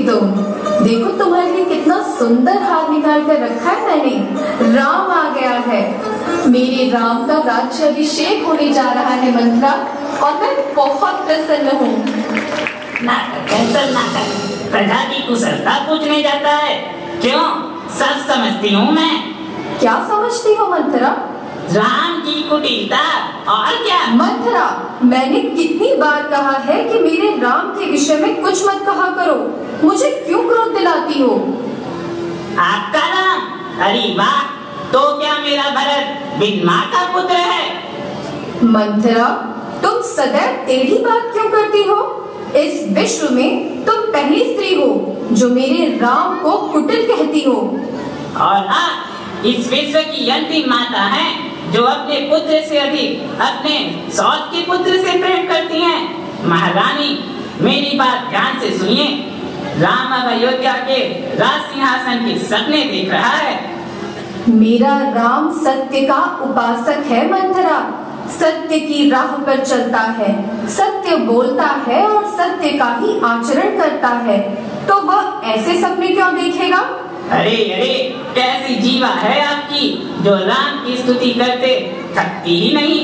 तुम। देखो तुम्हारे लिए कितना सुंदर हार निकाल कर रखा है मैंने। राम आ गया है। मेरे राम का राज्याभिषेक होने जा रहा है मंथरा, और मैं बहुत प्रसन्न हूँ। नाटक कैंसल नाटक, प्रजा की कुशलता पूछने जाता है। क्यों, सब समझती हूँ मैं। क्या समझती हो मंथरा? राम की कुटिलता, और क्या? मंथरा, मैंने कितनी बार कहा है कि मेरे राम के विषय में कुछ मत कहा करो। मुझे क्यों क्रोध दिलाती हो? आपका राम? अरे वाह, तो क्या मेरा भरत बिन माँ का पुत्र है? मंथरा, तुम सदैव टेढ़ी बात क्यों करती हो? इस विश्व में तुम पहली स्त्री हो जो मेरे राम को कुटिल कहती हो। और आप इस विश्व की अंतिम माता हैं जो अपने पुत्र से अधिक अपने सौत के पुत्र से प्रेम करती हैं। महारानी, मेरी बात ध्यान से सुनिए। राम अब अयोध्या के राज सिंहासन के सपने देख रहा है। मेरा राम सत्य का उपासक है मंथरा। सत्य की राह पर चलता है, सत्य बोलता है और सत्य का ही आचरण करता है। तो वह ऐसे सपने क्यों देखेगा? अरे अरे, कैसी जीवा है आपकी जो राम की स्तुति करते थकती ही नहीं।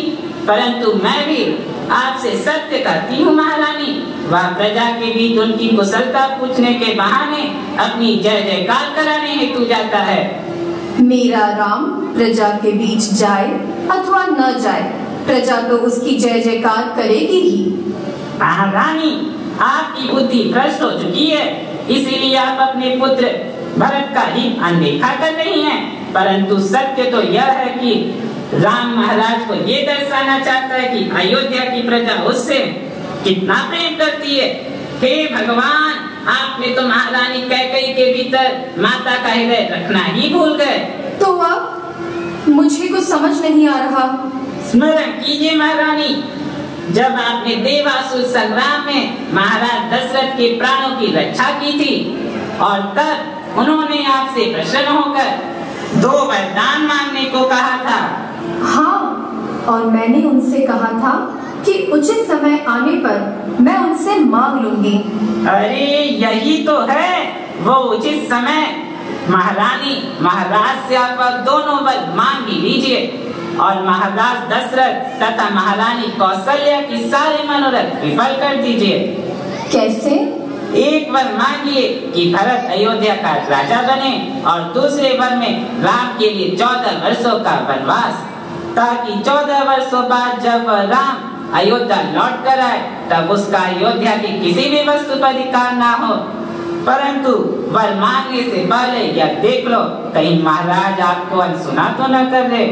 परंतु मैं भी आपसे सत्य कहती हूँ महारानी, वह प्रजा के बीच उनकी कुशलता पूछने के बहाने अपनी जय जयकार कराने हेतु जाता है। मेरा राम प्रजा के बीच जाए अथवा न जाए, प्रजा तो उसकी जय जयकार करेगी ही। महारानी, आपकी बुद्धि भ्रष्ट हो चुकी है, इसीलिए आप अपने पुत्र भरत का ही अनदेखा कर रही हैं। परंतु सत्य तो यह है कि राम महाराज को ये दर्शाना चाहता है कि अयोध्या की प्रजा उससे कितना प्रेम करती है। हे भगवान, आपने तो महारानी कैकेयी के भीतर माता का हृदय रखना ही भूल गए। तो अब मुझे कुछ समझ नहीं आ रहा। स्मरण कीजिए महारानी, जब आपने देवासुर संग्राम में महाराज दशरथ के प्राणों की रक्षा की थी और तब उन्होंने आपसे प्रसन्न होकर 2 वरदान मांगने को कहा था। हाँ, और मैंने उनसे कहा था कि उचित समय आने पर मैं उनसे मांग लूंगी। अरे यही तो है वो उचित समय। महारानी, महाराज से आप दोनों वर मांग ही लीजिए और महाराज दशरथ तथा महारानी कौशल्या की सारे मनोरथ विफल कर दीजिए। कैसे? एक वर मांगिए कि भरत अयोध्या का राजा बने और दूसरे वर में राम के लिए 14 वर्षों का वनवास, ताकि 14 वर्षों बाद जब राम अयोध्या लौट कर आए तब उसका अयोध्या की किसी भी वस्तु पर अधिकार ना हो। परंतु वर मांगने से पहले यह देख लो कहीं महाराज आपको अनसुना तो न कर दे।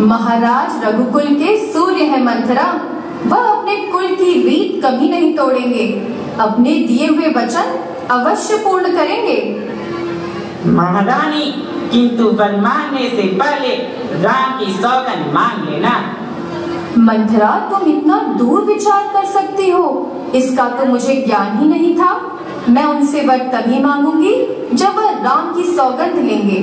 महाराज रघुकुल के सूर्य है मंथरा, वह अपने कुल की रीत कभी नहीं तोड़ेंगे। अपने दिए हुए वचन अवश्य पूर्ण करेंगे। महारानी, किंतु वर मांगने से पहले राम की सौगंध मांग लेना। मंथरा, तुम इतना दूर विचार कर सकती हो, इसका तो मुझे ज्ञान ही नहीं था। मैं उनसे वर तभी मांगूंगी जब वह राम की सौगंध लेंगे।